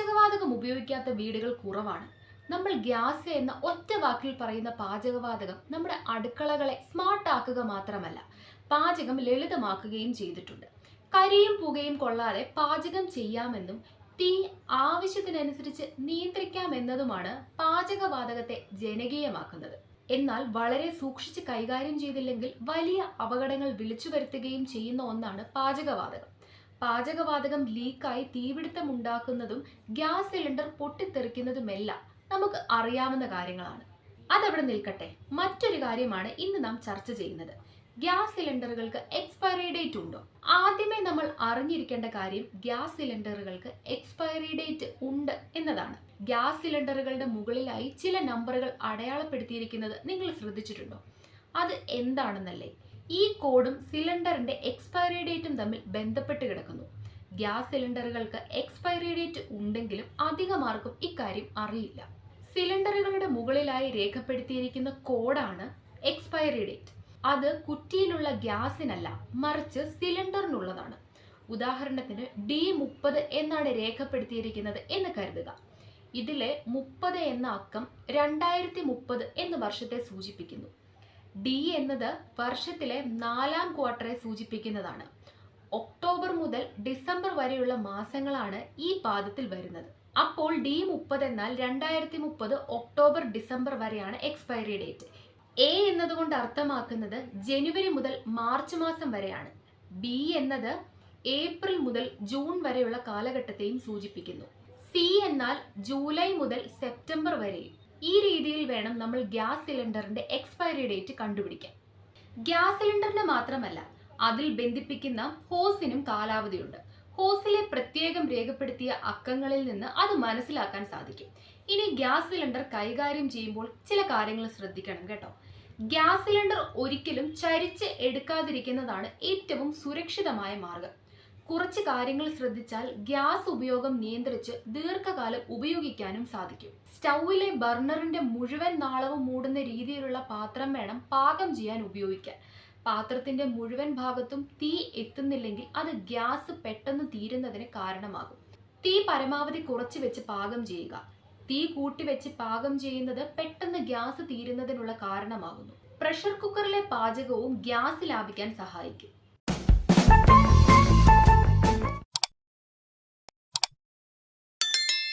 പാചകവാതകം ഉപയോഗിക്കാത്ത വീടുകൾ കുറവാണ്. നമ്മൾ ഗ്യാസ് എന്ന ഒറ്റ വാക്കിൽ പറയുന്ന പാചകവാതകം നമ്മുടെ അടുക്കളകളെ സ്മാർട്ട് ആക്കുക മാത്രമല്ല, പാചകം ലളിതമാക്കുകയും ചെയ്തിട്ടുണ്ട്. കരിയും പുകയും കൊള്ളാതെ പാചകം ചെയ്യാമെന്നും തീ ആവശ്യത്തിനനുസരിച്ച് നിയന്ത്രിക്കാമെന്നതുമാണ് പാചകവാതകത്തെ ജനകീയമാക്കുന്നത്. എന്നാൽ വളരെ സൂക്ഷിച്ച് കൈകാര്യം ചെയ്തില്ലെങ്കിൽ വലിയ അപകടങ്ങൾ വിളിച്ചു വരുത്തുകയും ചെയ്യുന്ന ഒന്നാണ് പാചകവാതകം. പാചകവാതകം ലീക്കായി തീപിടുത്തം ഉണ്ടാക്കുന്നതും ഗ്യാസ് സിലിണ്ടർ പൊട്ടിത്തെറിക്കുന്നതുമെല്ലാം നമുക്ക് അറിയാവുന്ന കാര്യങ്ങളാണ്. അതവിടെ നിൽക്കട്ടെ, മറ്റൊരു കാര്യമാണ് ഇന്ന് നാം ചർച്ച ചെയ്യുന്നത്. ഗ്യാസ് സിലിണ്ടറുകൾക്ക് എക്സ്പയറി ഡേറ്റ് ഉണ്ടോ? ആദ്യമേ നമ്മൾ അറിഞ്ഞിരിക്കേണ്ട കാര്യം ഗ്യാസ് സിലിണ്ടറുകൾക്ക് എക്സ്പയറി ഡേറ്റ് ഉണ്ട് എന്നതാണ്. ഗ്യാസ് സിലിണ്ടറുകളുടെ മുകളിലായി ചില നമ്പറുകൾ അടയാളപ്പെടുത്തിയിരിക്കുന്നത് നിങ്ങൾ ശ്രദ്ധിച്ചിട്ടുണ്ടോ? അത് എന്താണെന്നല്ലേ? ഈ കോഡും സിലിണ്ടറിന്റെ എക്സ്പയറി ഡേറ്റും തമ്മിൽ ബന്ധപ്പെട്ട് കിടക്കുന്നു. ഗ്യാസ് സിലിണ്ടറുകൾക്ക് എക്സ്പയറി ഡേറ്റ് ഉണ്ടെങ്കിലും അധികമാർക്കും ഇക്കാര്യം അറിയില്ല. സിലിണ്ടറുകളുടെ മുകളിലായി രേഖപ്പെടുത്തിയിരിക്കുന്ന കോഡാണ് എക്സ്പയറി ഡേറ്റ്. അത് കുറ്റിയിലുള്ള ഗ്യാസിനല്ല, മറിച്ച് സിലിണ്ടറിനുള്ളതാണ്. ഉദാഹരണത്തിന് D30 എന്നാണ് രേഖപ്പെടുത്തിയിരിക്കുന്നത് എന്ന് കരുതുക. ഇതിലെ 30 എന്ന അക്കം 2030 എന്ന വർഷത്തെ സൂചിപ്പിക്കുന്നു. ഡി എന്നത് വർഷത്തിലെ 4ാം ക്വാർട്ടറെ സൂചിപ്പിക്കുന്നതാണ്. ഒക്ടോബർ മുതൽ ഡിസംബർ വരെയുള്ള മാസങ്ങളാണ് ഈ പാദത്തിൽ വരുന്നത്. അപ്പോൾ D30 എന്നാൽ 2030 ഒക്ടോബർ ഡിസംബർ വരെയാണ് എക്സ്പയറി ഡേറ്റ്. എ എന്നതുകൊണ്ട് അർത്ഥമാക്കുന്നത് ജനുവരി മുതൽ മാർച്ച് മാസം വരെയാണ്. ബി എന്നത് ഏപ്രിൽ മുതൽ ജൂൺ വരെയുള്ള കാലഘട്ടത്തെയും സൂചിപ്പിക്കുന്നു. സി എന്നാൽ ജൂലൈ മുതൽ സെപ്റ്റംബർ വരെയും. ഈ രീതിയിൽ വേണം നമ്മൾ ഗ്യാസ് സിലിണ്ടറിന്റെ എക്സ്പയറി ഡേറ്റ് കണ്ടുപിടിക്കാൻ. ഗ്യാസ് സിലിണ്ടറിന് മാത്രമല്ല, അതിൽ ബന്ധിപ്പിക്കുന്ന ഹോസിനും കാലാവധിയുണ്ട്. ഹോസിലെ പ്രത്യേകം രേഖപ്പെടുത്തിയ അക്കങ്ങളിൽ നിന്ന് അത് മനസ്സിലാക്കാൻ സാധിക്കും. ഇനി ഗ്യാസ് സിലിണ്ടർ കൈകാര്യം ചെയ്യുമ്പോൾ ചില കാര്യങ്ങൾ ശ്രദ്ധിക്കണം കേട്ടോ. ഗ്യാസ് സിലിണ്ടർ ഒരിക്കലും ചരിച്ച് എടുക്കാതിരിക്കുന്നതാണ് ഏറ്റവും സുരക്ഷിതമായ മാർഗം. കുറച്ച് കാര്യങ്ങൾ ശ്രദ്ധിച്ചാൽ ഗ്യാസ് ഉപയോഗം നിയന്ത്രിച്ച് ദീർഘകാലം ഉപയോഗിക്കാനും സാധിക്കും. സ്റ്റൗവിലെ ബർണറിന്റെ മുഴുവൻ നാളവും മൂടുന്ന രീതിയിലുള്ള പാത്രം വേണം പാകം ചെയ്യാൻ ഉപയോഗിക്കാൻ. പാത്രത്തിന്റെ മുഴുവൻ ഭാഗത്തും തീ എത്തുന്നില്ലെങ്കിൽ അത് ഗ്യാസ് പെട്ടെന്ന് തീരുന്നതിന് കാരണമാകും. തീ പരമാവധി കുറച്ച് വെച്ച് പാകം ചെയ്യുക. തീ കൂട്ടിവെച്ച് പാകം ചെയ്യുന്നത് പെട്ടെന്ന് ഗ്യാസ് തീരുന്നതിനുള്ള കാരണമാകുന്നു. പ്രഷർ കുക്കറിലെ പാചകവും ഗ്യാസ് ലാഭിക്കാൻ സഹായിക്കും.